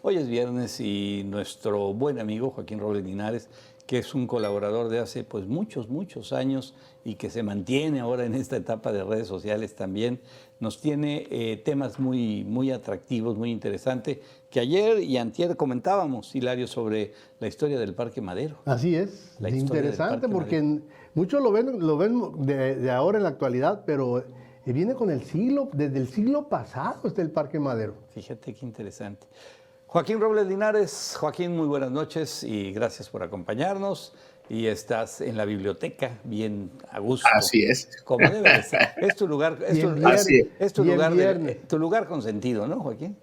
Hoy es viernes y nuestro buen amigo Joaquín Robles Linares, que es un colaborador de hace pues muchos años y que se mantiene ahora en esta etapa de redes sociales también, nos tiene temas muy atractivos, muy interesantes, que ayer y antier comentábamos, Hilario, sobre la historia del Parque Madero. Así es La historia del interesante Parque porque Madero. muchos lo ven de ahora en la actualidad, pero viene desde el siglo pasado está el Parque Madero. Fíjate qué interesante. Joaquín Robles Linares, Joaquín, muy buenas noches y gracias por acompañarnos. Y estás en la biblioteca, bien a gusto. Así es. Como debe de ser. Es tu lugar, Así es. es tu lugar consentido, ¿no, Joaquín?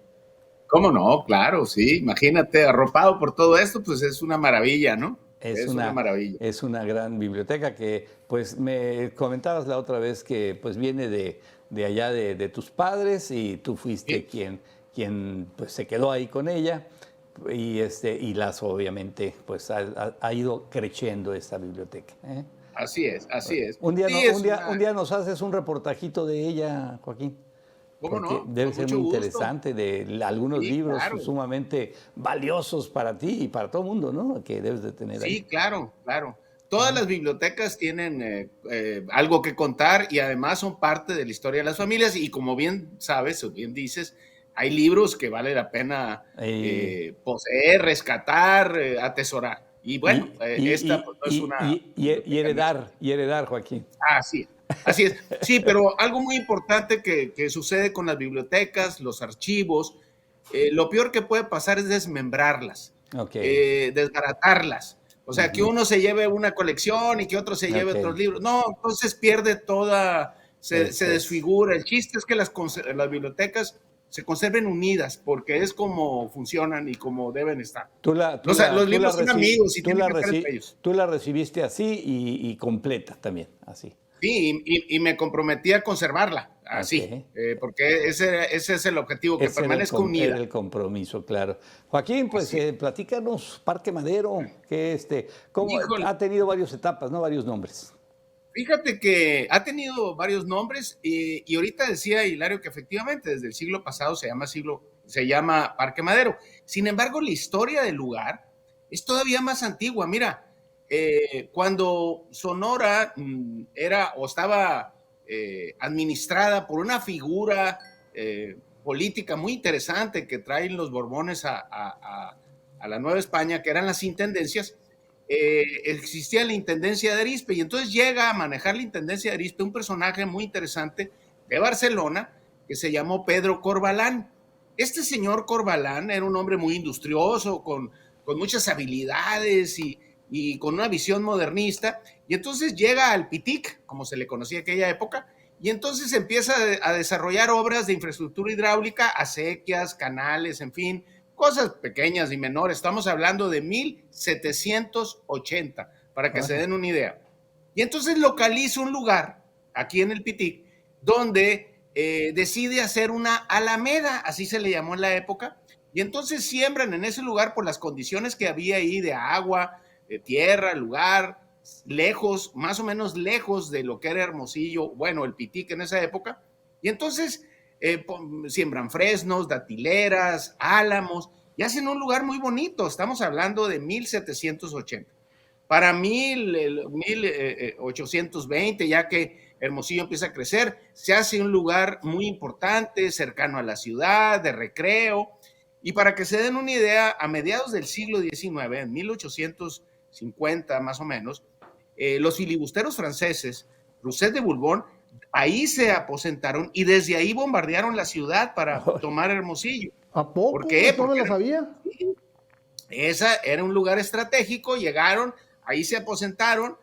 ¿Cómo no? Claro, sí. Imagínate, arropado por todo esto, pues es una maravilla, ¿no? Es una maravilla. Es una gran biblioteca que, pues, me comentabas la otra vez que, pues, viene de allá de tus padres y tú fuiste Sí. quien pues, se quedó ahí con ella y obviamente, pues, ha ido creciendo esta biblioteca, ¿eh? Así es, así es. Un día, Sí, es un día nos haces un reportajito de ella, Joaquín. ¿Cómo Porque no? debe Con ser mucho muy gusto. interesante, de algunos Sí, libros claro. sumamente valiosos para ti y para todo el mundo, ¿no? Que debes de tener ahí. Sí, claro, claro. Todas las bibliotecas tienen algo que contar y además son parte de la historia de las familias y como bien sabes o bien dices, hay libros que vale la pena poseer, rescatar, atesorar. Y bueno, esta pues, no es una biblioteca Y heredar, Joaquín. Así es, así es. Sí, pero algo muy importante que sucede con las bibliotecas, los archivos, lo peor que puede pasar es desmembrarlas, Ok, desbaratarlas. O sea, que uno se lleve una colección y que otro se lleve otros ok. libros. No, entonces pierde toda, se Es. desfigura. El chiste es que las bibliotecas se conserven unidas, porque es como funcionan y como deben estar. Los libros son amigos y tienen que estar entre ellos. Tú la recibiste así y completa también, así. Sí, y me comprometí a conservarla, Ok. así, porque ese es el objetivo, que permanezca Era unida. el compromiso, claro. Joaquín, pues Así es. platícanos, Parque Madero, que cómo Híjole, ha tenido varias etapas, ¿no? Varios nombres. fíjate que ha tenido varios nombres y ahorita decía Hilario que efectivamente desde el siglo pasado se llama Parque Madero. Sin embargo, la historia del lugar es todavía más antigua. Mira, cuando Sonora era o estaba administrada por una figura política muy interesante que traen los Borbones a la Nueva España, que eran las intendencias, existía la intendencia de Arizpe y entonces llega a manejar la intendencia de Arizpe un personaje muy interesante de Barcelona que se llamó Pedro Corbalán. Este señor Corbalán era un hombre muy industrioso, con muchas habilidades y con una visión modernista, y entonces llega al Pitic, como se le conocía en aquella época, y entonces empieza a desarrollar obras de infraestructura hidráulica, acequias, canales, en fin, cosas pequeñas y menores. Estamos hablando de 1780, para que se den una idea. Y entonces localiza un lugar, aquí en el Pitic, donde decide hacer una alameda, así se le llamó en la época, y entonces siembran en ese lugar por las condiciones que había ahí de agua, de tierra, lugar, lejos, más o menos lejos de lo que era Hermosillo, bueno, el Pitic en esa época, y entonces siembran fresnos, datileras, álamos, y hacen un lugar muy bonito. Estamos hablando de 1780. Para 1820, ya que Hermosillo empieza a crecer, se hace un lugar muy importante, cercano a la ciudad, de recreo. Y para que se den una idea, a mediados del siglo XIX, en 1850 más o menos, los filibusteros franceses, Rousset de Bourbon, ahí se aposentaron y desde ahí bombardearon la ciudad para tomar Hermosillo. ¿A ¿Por poco? qué? Eso no me Porque lo sabía. esa era un lugar estratégico, llegaron, ahí se aposentaron,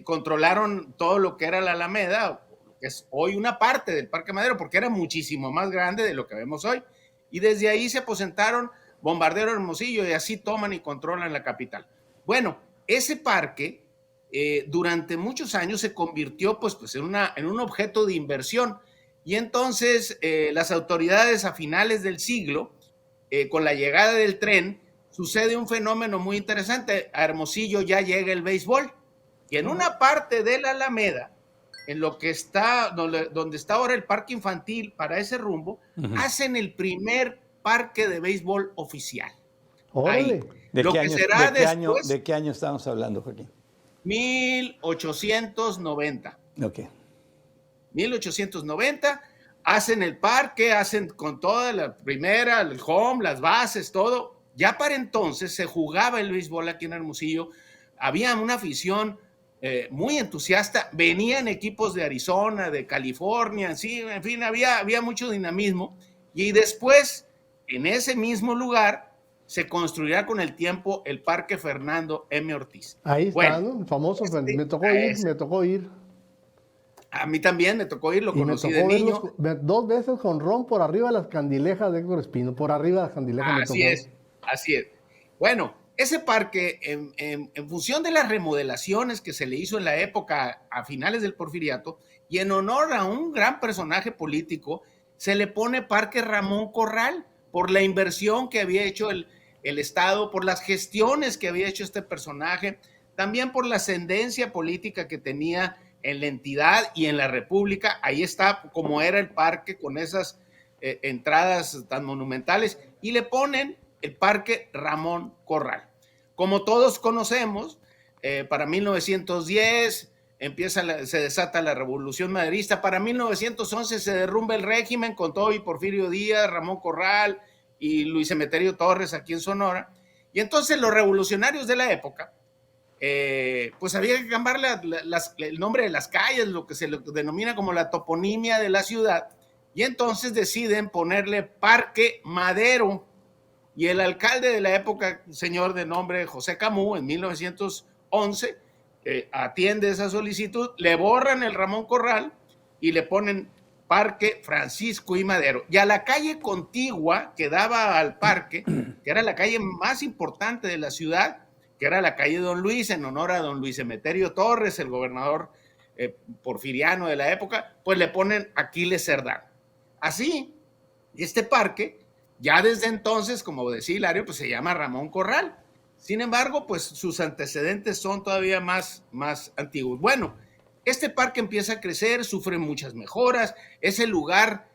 controlaron todo lo que era la Alameda, que es hoy una parte del Parque Madero, porque era muchísimo más grande de lo que vemos hoy. Y desde ahí se aposentaron, bombardearon Hermosillo y así toman y controlan la capital. Bueno, ese parque durante muchos años se convirtió pues en un objeto de inversión. Y entonces las autoridades a finales del siglo, con la llegada del tren, sucede un fenómeno muy interesante. A Hermosillo ya llega el béisbol. Y en una parte de la Alameda, en lo que está, donde está ahora el parque infantil para ese rumbo, hacen el primer parque de béisbol oficial. Órale. Ahí. Lo que será después, ¿De qué año estamos hablando, Joaquín? 1890. Ok. 1890, hacen el parque, hacen con toda la primera, el home, las bases, todo. Ya para entonces se jugaba el béisbol aquí en Hermosillo, había una afición muy entusiasta, venían equipos de Arizona, de California, sí, en fin, había mucho dinamismo. Y después, en ese mismo lugar, se construirá con el tiempo el Parque Fernando M. Ortiz. Ahí está, ¿no? El famoso, me tocó ir. A mí también me tocó ir, lo Y me conocí tocó de niño. verlos 2 veces con ron por arriba de las candilejas de Héctor Espino, por arriba de las candilejas me tocó. Así es. Bueno, ese parque, en función de las remodelaciones que se le hizo en la época a finales del Porfiriato, y en honor a un gran personaje político, se le pone Parque Ramón Corral, por la inversión que había hecho el Estado, por las gestiones que había hecho este personaje, también por la ascendencia política que tenía en la entidad y en la República. Ahí está como era el parque con esas entradas tan monumentales, y le ponen el Parque Ramón Corral. Como todos conocemos, para 1910 se desata la Revolución Maderista, para 1911 se derrumba el régimen con todo y Porfirio Díaz, Ramón Corral y Luis Emeterio Torres aquí en Sonora, y entonces los revolucionarios de la época, pues había que cambiar el nombre de las calles, lo que se denomina como la toponimia de la ciudad, y entonces deciden ponerle Parque Madero, y el alcalde de la época, señor de nombre José Camus, en 1911, atiende esa solicitud, le borran el Ramón Corral y le ponen Parque Francisco I. Madero. Y a la calle contigua que daba al parque, que era la calle más importante de la ciudad, que era la calle Don Luis, en honor a don Luis Emeterio Torres, el gobernador porfiriano de la época, pues le ponen Aquiles Cerdán. Así, este parque, ya desde entonces, como decía Hilario, pues se llama Ramón Corral. Sin embargo, pues sus antecedentes son todavía más antiguos. Bueno, este parque empieza a crecer, sufre muchas mejoras, es el lugar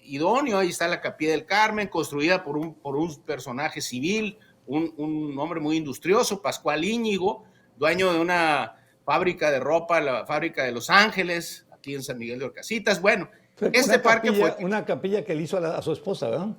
idóneo. Ahí está la Capilla del Carmen, construida por un personaje civil, un hombre muy industrioso, Pascual Íñigo, dueño de una fábrica de ropa, la fábrica de Los Ángeles, aquí en San Miguel de Orcasitas. Bueno, este parque fue una capilla que le hizo a su esposa, ¿verdad?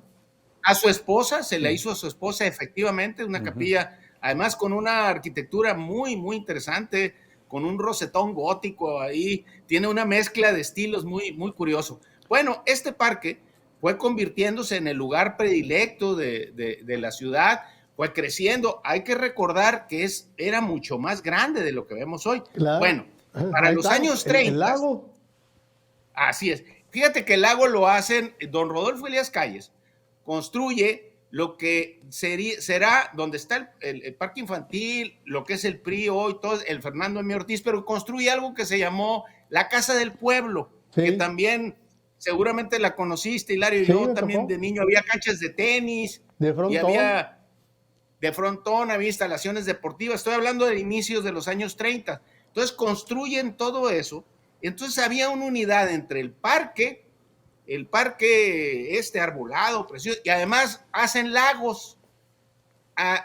A su esposa, se la hizo a su esposa, efectivamente, una capilla, además con una arquitectura muy, muy interesante, con un rosetón gótico ahí, tiene una mezcla de estilos muy, muy curioso. Bueno, este parque fue convirtiéndose en el lugar predilecto de la ciudad, fue creciendo. Hay que recordar que era mucho más grande de lo que vemos hoy. Claro. Bueno, para los años 30. El lago. Así es. Fíjate que el lago lo hacen, don Rodolfo Elías Calles construye lo que será donde está el parque infantil, lo que es el PRI hoy, todo el Fernando M. Ortiz, pero construye algo que se llamó la Casa del Pueblo, sí, que también seguramente la conociste, Hilario. Sí, yo también de niño había canchas de tenis, de frontón. Y había de frontón, había instalaciones deportivas. Estoy hablando de inicios de los años 30. Entonces construyen todo eso. Entonces había una unidad entre el parque arbolado, precioso, y además hacen lagos.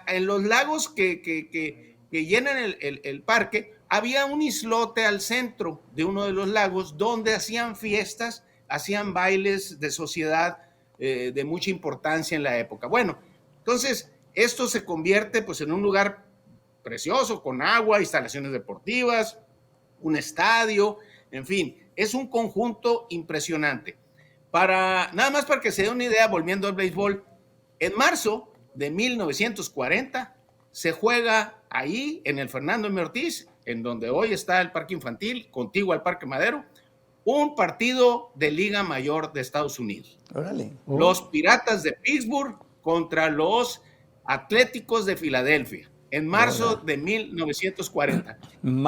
En los lagos que llenan el parque, había un islote al centro de uno de los lagos donde hacían fiestas, hacían bailes de sociedad de mucha importancia en la época. Bueno, entonces esto se convierte pues en un lugar precioso, con agua, instalaciones deportivas, un estadio, en fin, es un conjunto impresionante. Nada más para que se dé una idea, volviendo al béisbol, en marzo de 1940 se juega ahí en el Fernando M. Ortiz, en donde hoy está el Parque Infantil, contiguo al Parque Madero, un partido de Liga Mayor de Estados Unidos. Órale. Los Piratas de Pittsburgh contra los Atléticos de Filadelfia, en marzo de 1940.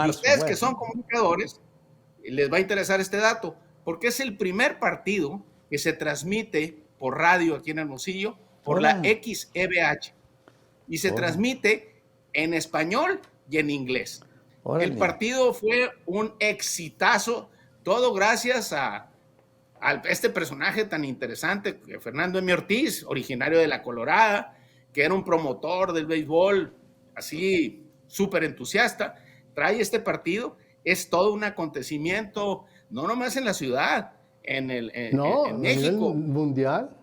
Ustedes que son comunicadores, les va a interesar este dato, porque es el primer partido que se transmite por radio aquí en Hermosillo, por la XEBH, y se transmite en español y en inglés. El partido fue un exitazo, todo gracias a a este personaje tan interesante, Fernando M. Ortiz, originario de La Colorada, que era un promotor del béisbol, así súper entusiasta, trae este partido. Es todo un acontecimiento, no nomás en la ciudad, No, en a nivel México. mundial.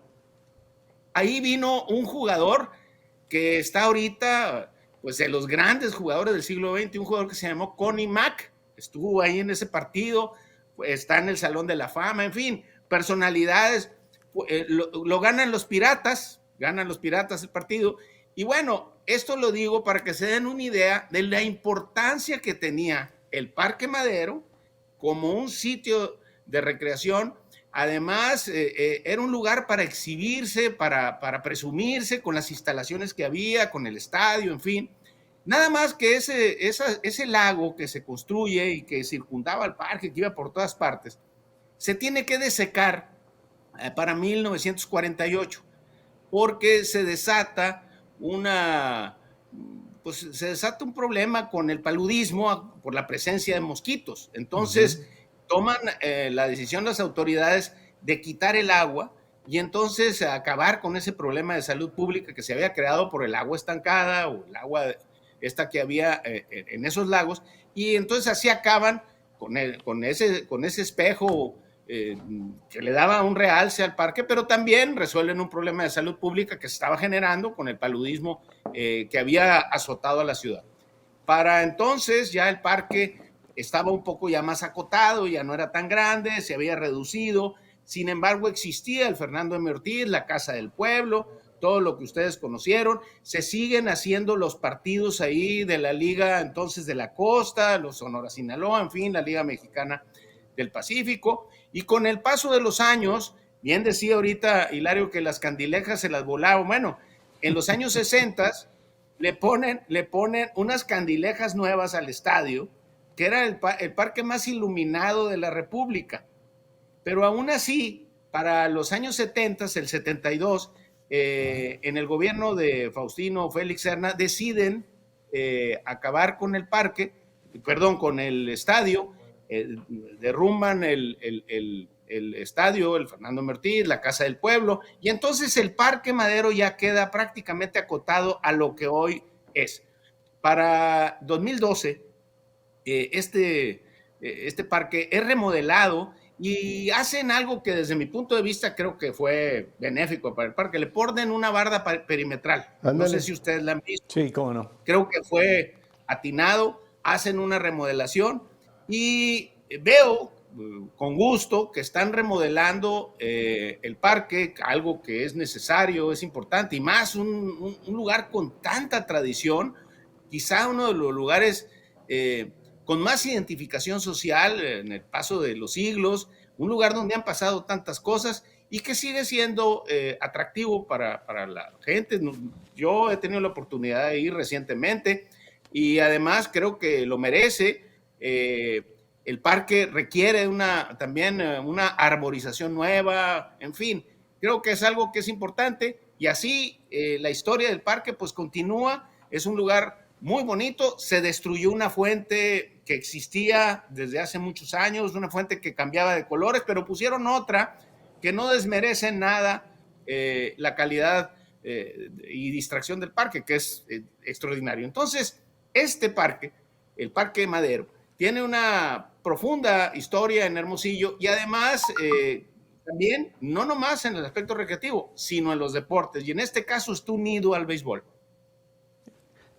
Ahí vino un jugador que está ahorita, pues de los grandes jugadores del siglo XX, un jugador que se llamó Connie Mack, estuvo ahí en ese partido, está en el Salón de la Fama, en fin, personalidades, lo ganan los Piratas el partido, y bueno, esto lo digo para que se den una idea de la importancia que tenía el Parque Madero como un sitio de recreación. Además, era un lugar para exhibirse, para presumirse con las instalaciones que había, con el estadio, en fin. Nada más que ese lago que se construye y que circundaba el parque, que iba por todas partes, se tiene que desecar para 1948, porque se desata un problema con el paludismo por la presencia de mosquitos. Entonces, toman la decisión las autoridades de quitar el agua y entonces acabar con ese problema de salud pública que se había creado por el agua estancada o el agua esta que había en esos lagos, y entonces así acaban con ese espejo que le daba un realce al parque, pero también resuelven un problema de salud pública que se estaba generando con el paludismo que había azotado a la ciudad. Para entonces ya el parque estaba un poco ya más acotado, ya no era tan grande, se había reducido. Sin embargo, existía el Fernando M. Ortiz, la Casa del Pueblo, todo lo que ustedes conocieron. Se siguen haciendo los partidos ahí de la Liga entonces de la Costa, los Sonora Sinaloa, en fin, la Liga Mexicana del Pacífico. Y con el paso de los años, bien decía ahorita Hilario que las candilejas se las volaban. Bueno, en los años 60 le ponen unas candilejas nuevas al estadio, que era el parque más iluminado de la República. Pero aún así, para los años 70, el 72, en el gobierno de Faustino Félix Serna, deciden acabar con el parque, con el estadio, derrumban el estadio, el Fernando M. Ortiz, la Casa del Pueblo, y entonces el Parque Madero ya queda prácticamente acotado a lo que hoy es. Para 2012, este parque es remodelado y hacen algo que desde mi punto de vista creo que fue benéfico para el parque. Le ponen una barda perimetral. Ándale. No sé si ustedes la han visto. Sí, cómo no. Creo que fue atinado. Hacen una remodelación y veo con gusto que están remodelando el parque, algo que es necesario, es importante, y más un lugar con tanta tradición, quizá uno de los lugares con más identificación social en el paso de los siglos, un lugar donde han pasado tantas cosas y que sigue siendo atractivo para la gente. Yo he tenido la oportunidad de ir recientemente y además creo que lo merece. El parque requiere también una arborización nueva, en fin, creo que es algo que es importante y así la historia del parque pues continúa. Es un lugar muy bonito. Se destruyó una fuente que existía desde hace muchos años, una fuente que cambiaba de colores, pero pusieron otra que no desmerece en nada la calidad y distracción del parque, que es extraordinario. Entonces, este parque, el Parque Madero, tiene una profunda historia en Hermosillo y además también, no nomás en el aspecto recreativo, sino en los deportes. Y en este caso está unido al béisbol.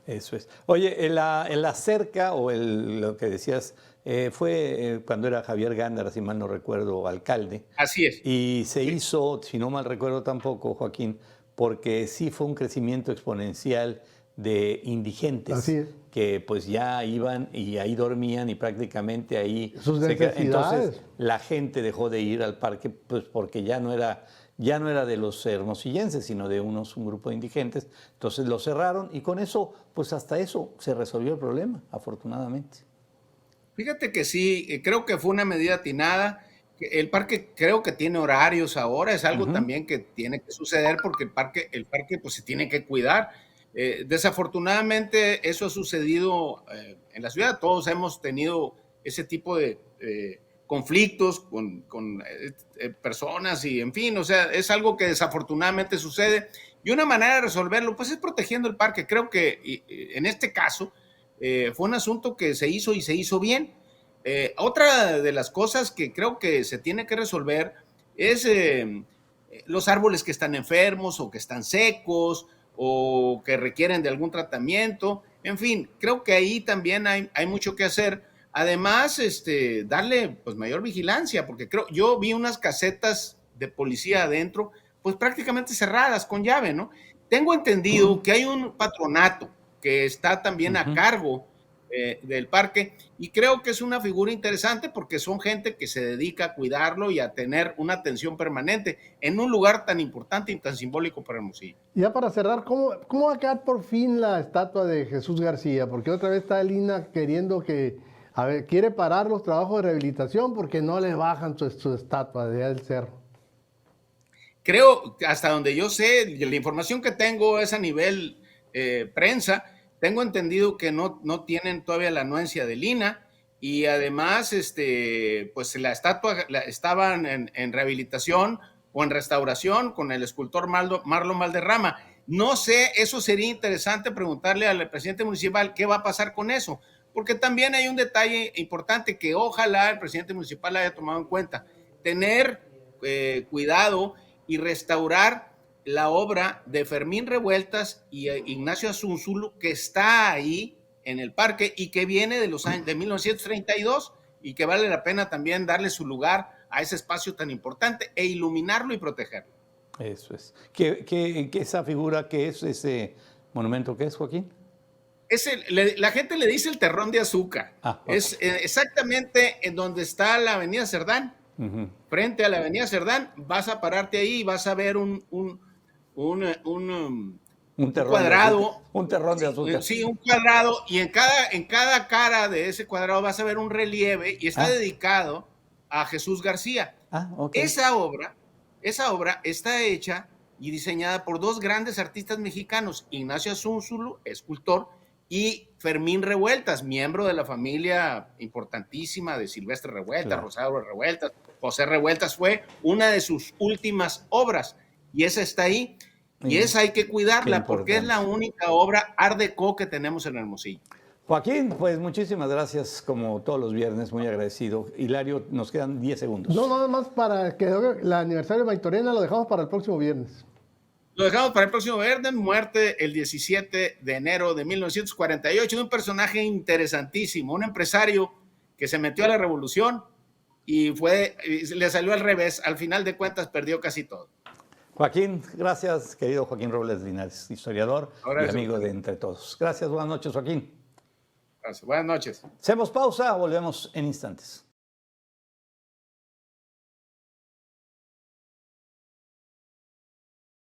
Eso es. Oye, en la cerca, o lo que decías, fue cuando era Javier Gándara, si mal no recuerdo, alcalde. Así es. Y se hizo, si no mal recuerdo tampoco, Joaquín, porque sí fue un crecimiento exponencial de indigentes. Así es. Que pues ya iban y ahí dormían y prácticamente ahí... Sus necesidades. Entonces la gente dejó de ir al parque pues porque ya no era de los hermosillenses, sino de un grupo de indigentes. Entonces lo cerraron y con eso, pues hasta eso se resolvió el problema, afortunadamente. Fíjate que sí, creo que fue una medida atinada. El parque creo que tiene horarios ahora, es algo también que tiene que suceder porque el parque pues se tiene que cuidar. Desafortunadamente eso ha sucedido en la ciudad. Todos hemos tenido ese tipo de conflictos con personas y en fin, o sea, es algo que desafortunadamente sucede y una manera de resolverlo pues es protegiendo el parque. Creo que en este caso fue un asunto que se hizo y se hizo bien. Otra de las cosas que creo que se tiene que resolver es los árboles que están enfermos o que están secos o que requieren de algún tratamiento. En fin, creo que ahí también hay mucho que hacer. Además, darle pues mayor vigilancia, porque yo vi unas casetas de policía adentro, pues prácticamente cerradas con llave, ¿no? Tengo entendido que hay un patronato que está también a cargo del parque y creo que es una figura interesante porque son gente que se dedica a cuidarlo y a tener una atención permanente en un lugar tan importante y tan simbólico para Hermosillo. Ya para cerrar, ¿cómo va a quedar por fin la estatua de Jesús García? Porque otra vez está Lina queriendo quiere parar los trabajos de rehabilitación porque no le bajan su estatua de allá del cerro. Creo, hasta donde yo sé, la información que tengo es a nivel prensa. Tengo entendido que no tienen todavía la anuencia de Lina y además, pues la estatua estaban en rehabilitación o en restauración con el escultor Marlon Valderrama. No sé, eso sería interesante preguntarle al presidente municipal qué va a pasar con eso, porque también hay un detalle importante que ojalá el presidente municipal haya tomado en cuenta, tener cuidado y restaurar la obra de Fermín Revueltas y Ignacio Azúnzulu, que está ahí en el parque y que viene de los años de 1932 y que vale la pena también darle su lugar a ese espacio tan importante e iluminarlo y protegerlo. Eso es. ¿Qué esa figura, qué es ese monumento, qué es, Joaquín? La gente le dice el Terrón de Azúcar. Okay. Es exactamente en donde está la Avenida Cerdán. Frente a la Avenida Cerdán, vas a pararte ahí y vas a ver un cuadrado. Un terrón de azúcar. Sí, un cuadrado, y en cada cara de ese cuadrado vas a ver un relieve y está dedicado a Jesús García. Okay. Esa obra está hecha y diseñada por dos grandes artistas mexicanos, Ignacio Azúnzulu, escultor, y Fermín Revueltas, miembro de la familia importantísima de Silvestre Revueltas, claro. Rosario Revueltas. José Revueltas fue una de sus últimas obras y esa está ahí. Y esa hay que cuidarla porque es la única obra Art Deco que tenemos en Hermosillo. Joaquín, pues muchísimas gracias, como todos los viernes, muy agradecido. Hilario, nos quedan 10 segundos. No, nada más para que el aniversario de Maitorena lo dejamos para el próximo viernes. Lo dejamos para el próximo viernes, muerte el 17 de enero de 1948, de un personaje interesantísimo, un empresario que se metió a la revolución y le salió al revés, al final de cuentas perdió casi todo. Joaquín, gracias, querido Joaquín Robles Linares, historiador y amigo de Entre Todos. Gracias, buenas noches, Joaquín. Gracias, buenas noches. Hacemos pausa, volvemos en instantes.